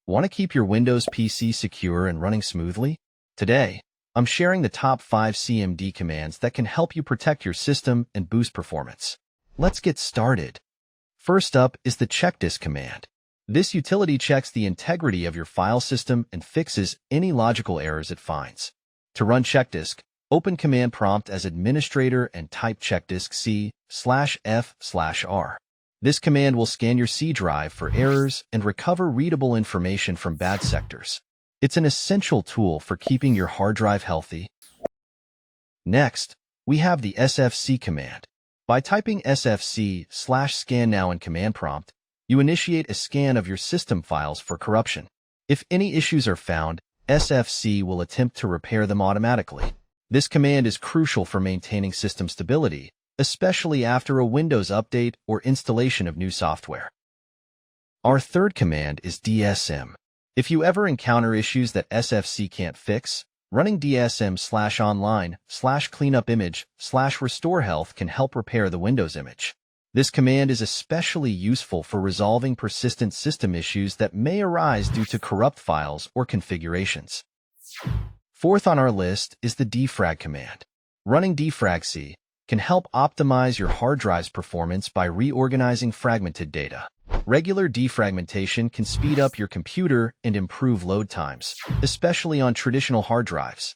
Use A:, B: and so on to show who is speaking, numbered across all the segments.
A: Want to keep your Windows PC secure and running smoothly? Today, I'm sharing the top 5 CMD commands that can help you protect your system and boost performance. Let's get started. First up is the CHKDSK command. This utility checks the integrity of your file system and fixes any logical errors it finds. To run CHKDSK, open Command Prompt as administrator and type CHKDSK C/F/R. This command will scan your C drive for errors and recover readable information from bad sectors. It's an essential tool for keeping your hard drive healthy. Next, we have the SFC command. By typing SFC/scannow in Command Prompt, you initiate a scan of your system files for corruption. If any issues are found, SFC will attempt to repair them automatically. This command is crucial for maintaining system stability, especially after a Windows update or installation of new software. Our third command is DISM. If you ever encounter issues that SFC can't fix, running DISM/online/cleanupimage/restore health can help repair the Windows image. This command is especially useful for resolving persistent system issues that may arise due to corrupt files or configurations. Fourth on our list is the defrag command. Running defragc can help optimize your hard drive's performance by reorganizing fragmented data. Regular defragmentation can speed up your computer and improve load times, especially on traditional hard drives.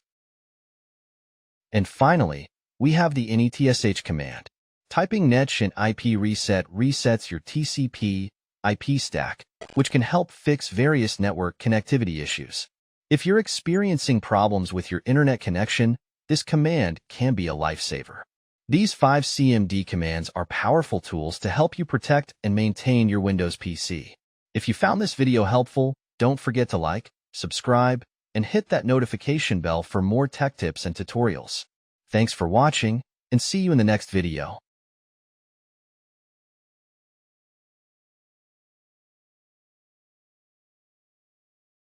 A: And finally, we have the NETSH command. Typing NETSH INT IP RESET resets your TCP/IP stack, which can help fix various network connectivity issues. If you're experiencing problems with your internet connection, this command can be a lifesaver. These 5 CMD commands are powerful tools to help you protect and maintain your Windows PC. If you found this video helpful, don't forget to like, subscribe, and hit that notification bell for more tech tips and tutorials. Thanks for watching, and see you in the next video.